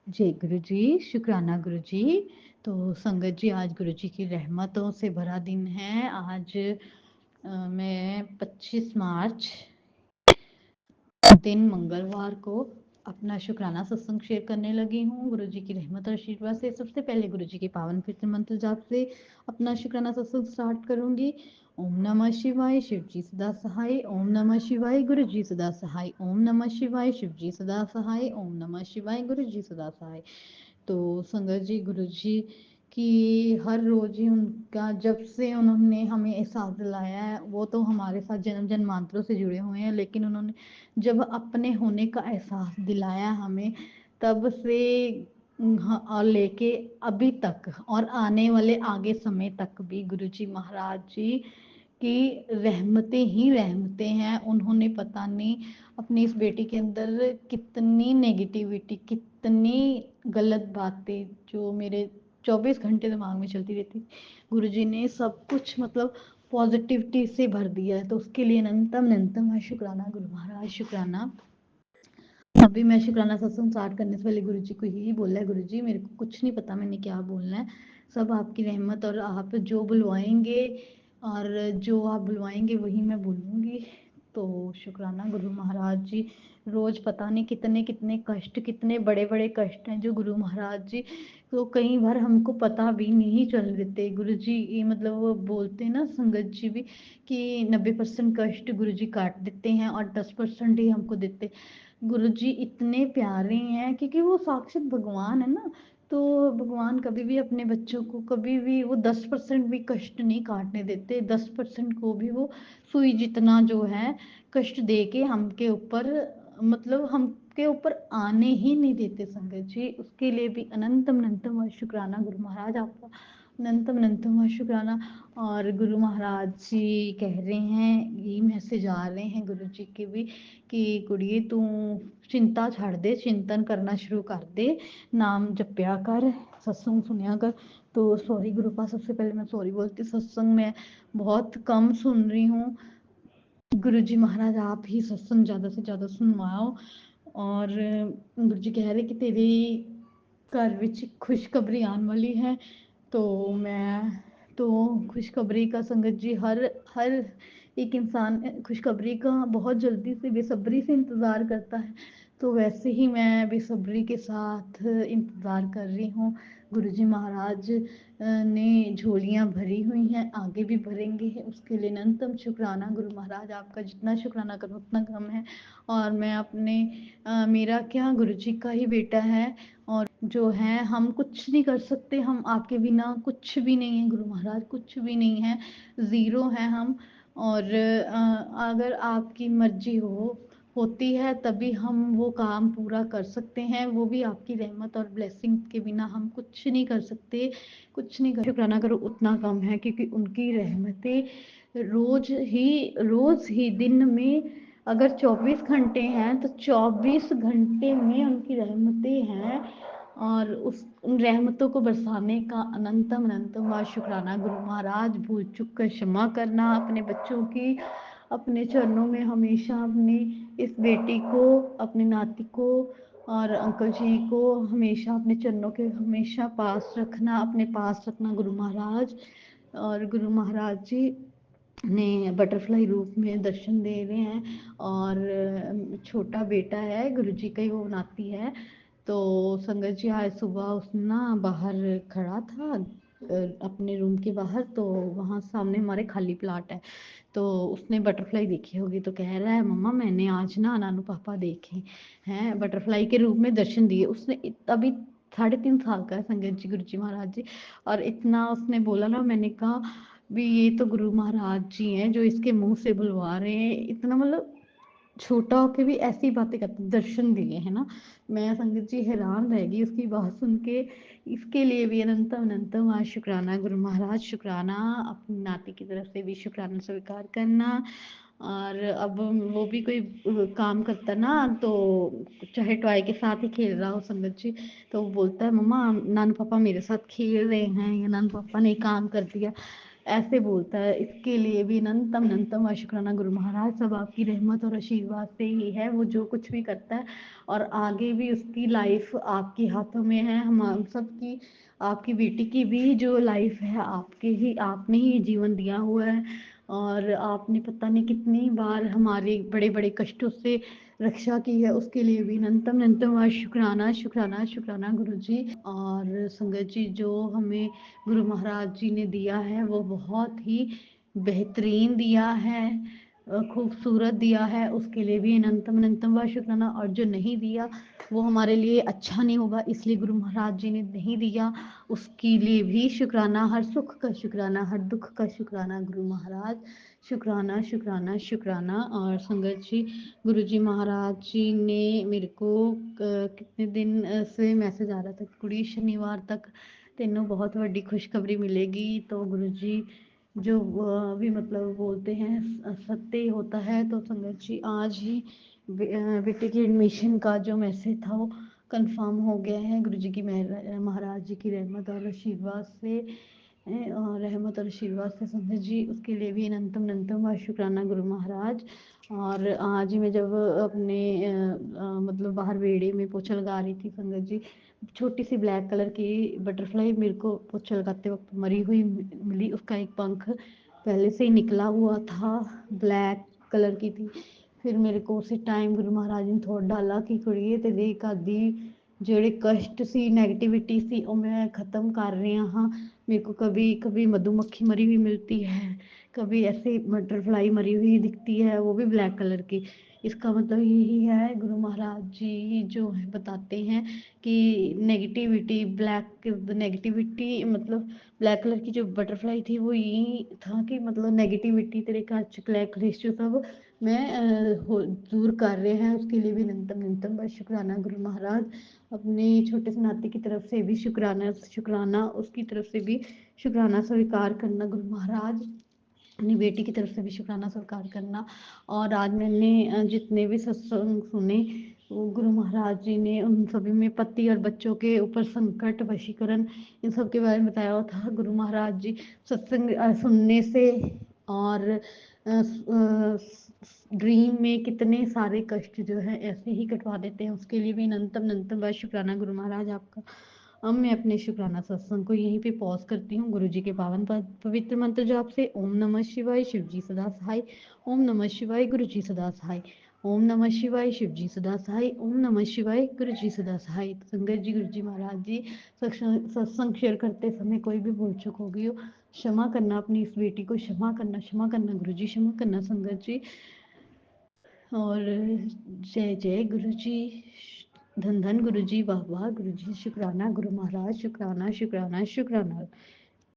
जय गुरु जी, शुक्राना गुरु जी। तो संगत जी, आज गुरु जी की रहमतों से भरा दिन है। आज मैं 25 मार्च दिन मंगलवार को अपना शुक्राना सत्संग शेयर करने लगी हूँ। गुरु जी की रहमत और आशीर्वाद से सबसे पहले गुरु जी के पावन कीर्तन मंत्र जाप से अपना शुक्राना सत्संग स्टार्ट करूंगी। ओम नमः शिवाय, शिव जी सदा सहाय। ओम नमः शिवाय, गुरु जी सदा सहाय। ओम नमः शिवाय, शिव जी सदा सहाय। ओम नमः शिवाय, गुरु जी सदा सहाय। तो संगत जी, गुरु जी कि हर रोज ही उनका, जब से उन्होंने हमें एहसास दिलाया है, वो तो हमारे साथ जन्म जन्मांतरों से जुड़े हुए हैं, लेकिन उन्होंने जब अपने होने का एहसास दिलाया हमें, तब से और लेके अभी तक और आने वाले आगे समय तक भी गुरु जी महाराज जी की रहमतें ही रहमतें हैं। उन्होंने पता नहीं अपनी इस बेटी के अंदर कितनी नेगेटिविटी, कितनी गलत बातें जो मेरे 24 घंटे दिमाग में चलती रहती, गुरुजी ने सब कुछ मतलब पॉजिटिविटी से भर दिया है। तो उसके लिए अनंतम अनंतम शुक्राना गुरु महाराज, शुक्राना। अभी मैं शुक्राना सत्संग स्टार्ट करने से पहले गुरु जी को यही बोला है, गुरु जी मेरे को कुछ नहीं पता मैंने क्या बोलना है, सब आपकी रहमत, और आप जो बुलवाएंगे और जो आप बुलवाएंगे वही मैं बोलूँगी। तो शुक्राना गुरु महाराज जी। रोज पता नहीं कितने कितने कष्ट, कितने बड़े बड़े कष्ट हैं जो गुरु महाराज जी तो कई बार हमको पता भी नहीं चल देते। गुरु जी ये मतलब वो बोलते हैं ना संगत जी भी कि 90% कष्ट गुरु जी काट देते हैं और 10% ही हमको देते। गुरु जी इतने प्यारे हैं क्योंकि वो साक्षात भगवान है ना। तो भगवान कभी भी अपने बच्चों को कभी भी वो 10% भी कष्ट नहीं काटने देते। 10% को भी वो सुई जितना जो है कष्ट दे के हमके ऊपर, मतलब हमके ऊपर आने ही नहीं देते संगत जी। उसके लिए भी अनंतम अनंतम शुक्राना गुरु महाराज आपका, अनंतम अनंतम शुक्राना। और गुरु महाराज जी कह रहे हैं, यही मैसेज आ रहे हैं गुरु जी के भी कि कुड़िए तू चिंता छाड़ दे, चिंतन करना शुरू कर दे, नाम जपया कर, सत्संग सुनिया कर। तो सॉरी गुरुपा, सबसे पहले मैं सॉरी बोलती, सत्संग में बहुत कम सुन रही हूँ। गुरु जी महाराज आप ही सत्संग ज़्यादा से ज़्यादा सुनवाओ। और गुरु जी कह रहे कि तेरी घर विच खुशखबरी आने वाली है। तो मैं तो खुशखबरी का संगत जी हर हर एक इंसान खुशखबरी का बहुत जल्दी से बेसब्री से इंतज़ार करता है। तो वैसे ही मैं बेसब्री के साथ इंतज़ार कर रही हूँ। गुरुजी महाराज ने झोलियाँ भरी हुई हैं, आगे भी भरेंगे। उसके लिए अनंतम शुक्राना गुरु महाराज आपका, जितना शुक्राना करो उतना कम है। और मैं अपने मेरा क्या, गुरु जी का ही बेटा है और जो है हम कुछ नहीं कर सकते, हम आपके बिना कुछ भी नहीं है गुरु महाराज, कुछ भी नहीं है, ज़ीरो है हम। और अगर आपकी मर्जी होती है तभी हम वो काम पूरा कर सकते हैं, वो भी आपकी रहमत और ब्लेसिंग के बिना हम कुछ नहीं कर सकते, कुछ नहीं कर। शुक्राना करो उतना कम है क्योंकि उनकी रहमतें रोज ही दिन में अगर 24 घंटे हैं तो 24 घंटे में उनकी रहमतें हैं। और उन रहमतों को बरसाने का अनंतम अनंतम शुक्राना गुरु महाराज। भूल चूक कर क्षमा करना अपने बच्चों की, अपने चरणों में हमेशा अपनी इस बेटी को, अपनी नाती को और अंकल जी को हमेशा अपने चरणों के हमेशा पास रखना, अपने पास रखना गुरु महाराज। और गुरु महाराज जी ने बटरफ्लाई रूप में दर्शन दे रहे हैं। और छोटा बेटा है गुरु जी का ही, वो नाती है। तो संगत जी आज सुबह उसने ना बाहर खड़ा था अपने रूम के बाहर, तो वहाँ सामने हमारे खाली प्लाट है, तो उसने बटरफ्लाई देखी होगी, तो कह रहा है मम्मा मैंने आज ना नानू पापा देखे हैं, बटरफ्लाई के रूप में दर्शन दिए। उसने अभी 3.5 साल का है संगत जी, गुरु जी महाराज जी। और इतना उसने बोला ना, मैंने कहा भी ये तो गुरु महाराज जी हैं जो इसके मुंह से बुलवा रहे हैं, इतना मतलब छोटा होके भी ऐसी बातें करते, दर्शन दिए है ना। मैं संगत जी हैरान रह गई उसकी बात सुन के। इसके लिए भी अनंतम अनंतम आज शुक्राना गुरु महाराज, शुक्राना। अपनी नाती की तरफ से भी शुक्राना स्वीकार करना। और अब वो भी कोई काम करता ना, तो चाहे टॉय के साथ ही खेल रहा हो संगत जी, तो वो बोलता है मम्मा नानू पापा मेरे साथ खेल रहे हैं या नानू पापा ने काम कर दिया। ऐसे बोलता है। इसके लिए भी अनंतम शुक्राना गुरु महाराज, सब आपकी रहमत और आशीर्वाद से ही है। वो जो कुछ भी करता है और आगे भी उसकी लाइफ आपके हाथों में है। हम सबकी, आपकी बेटी की भी जो लाइफ है आपने ही जीवन दिया हुआ है। और आपने पता नहीं कितनी बार हमारे बड़े बड़े कष्टों से रक्षा की है, उसके लिए भी अनंतम शुक्राना शुक्राना शुक्राना गुरु जी। और संगत जी, जो हमें गुरु महाराज जी ने दिया है वो बहुत ही बेहतरीन दिया है, खूबसूरत दिया है, उसके लिए भी अनंतम शुक्राना। और जो नहीं दिया वो हमारे लिए अच्छा नहीं होगा, इसलिए गुरु महाराज जी ने नहीं दिया, उसके लिए भी शुक्राना। हर सुख का शुक्राना, हर दुख का शुक्राना गुरु महाराज, शुक्राना शुक्राना शुक्राना। और संगत जी, गुरु जी महाराज जी ने मेरे को कितने दिन से मैसेज आ रहा था, कुड़ी शनिवार तक तेनों बहुत बड़ी खुशखबरी मिलेगी। तो गुरु जी जो भी मतलब बोलते हैं सत्य ही होता है। तो संगत जी, आज ही बेटे की एडमिशन का जो मैसेज था वो कंफर्म हो गया है, गुरु जी की महाराज जी की रहमत और आशीर्वाद से। और रहमत और आशीर्वाद से संगत जी, उसके लिए भी अनंतम शुक्राना गुरु महाराज। और आज ही मैं जब अपने मतलब बाहर वेड़े में पोछा लगा रही थी संगत जी, छोटी सी ब्लैक कलर की बटरफ्लाई मेरे को पोछा लगाते वक्त मरी हुई मिली। उसका एक पंख पहले से ही निकला हुआ था, ब्लैक कलर की थी। फिर मेरे को उसी टाइम गुरु महाराज ने थोड़ा डाला कि कुड़िए तेरे ਘਰ ਦੀ ਜਿਹੜੇ कष्ट सी नेगेटिविटी सी वो मैं ख़त्म कर रहा हाँ। मेरे को कभी कभी मधुमक्खी मरी हुई मिलती है, कभी ऐसे बटरफ्लाई मरी हुई दिखती है, वो भी ब्लैक कलर की। इसका मतलब यही है, गुरु महाराज जी जो है बताते हैं कि नेगेटिविटी मतलब ब्लैक कलर की जो बटरफ्लाई थी वो यही था कि मतलब नेगेटिविटी तेरे घर च क्लेश जो सब मैं दूर कर रहे हैं। उसके लिए भी अनंतम बस शुक्राना गुरु महाराज। अपने छोटे से नाते की तरफ से भी शुक्राना शुक्राना, उसकी तरफ से भी शुक्राना स्वीकार करना गुरु महाराज, अपनी बेटी की तरफ से भी शुक्राना स्वीकार करना। और आज मैंने जितने भी सत्संग सुने, वो गुरु महाराज जी ने उन सभी में पति और बच्चों के ऊपर संकट वशीकरण इन सब के बारे में बताया हुआ था। गुरु महाराज जी सत्संग सुनने से और ड्रीम में कितने सारे कष्ट जो है ऐसे ही कटवा देते हैं। उसके लिए भी अनंतम बस शुक्राना गुरु महाराज आपका। अब मैं अपने शुक्राना सत्संग को यहीं पे पॉज करती हूँ। गुरु जी के पावन पवित्र मंत्र जाप से ओम नमः शिवाय, शिव जी सदा सहाय। ओम नमः शिवाय, गुरु जी सदा सहाय। ओम नमः शिवाय, शिव जी सदा सहाय। ओम नमः शिवाय, गुरु जी सदा सहाय। संगत जी, गुरु जी महाराज जी सत्संग शेयर करते समय कोई भी भूल चूक हो गई हो, क्षमा करना, अपनी इस बेटी को क्षमा करना गुरु जी, क्षमा करना संगत जी। और जय जय गुरु जी, धन धन गुरु जी, वाह वाह गुरु जी, शुक्राना गुरु महाराज, शुक्राना शुक्राना शुक्राना।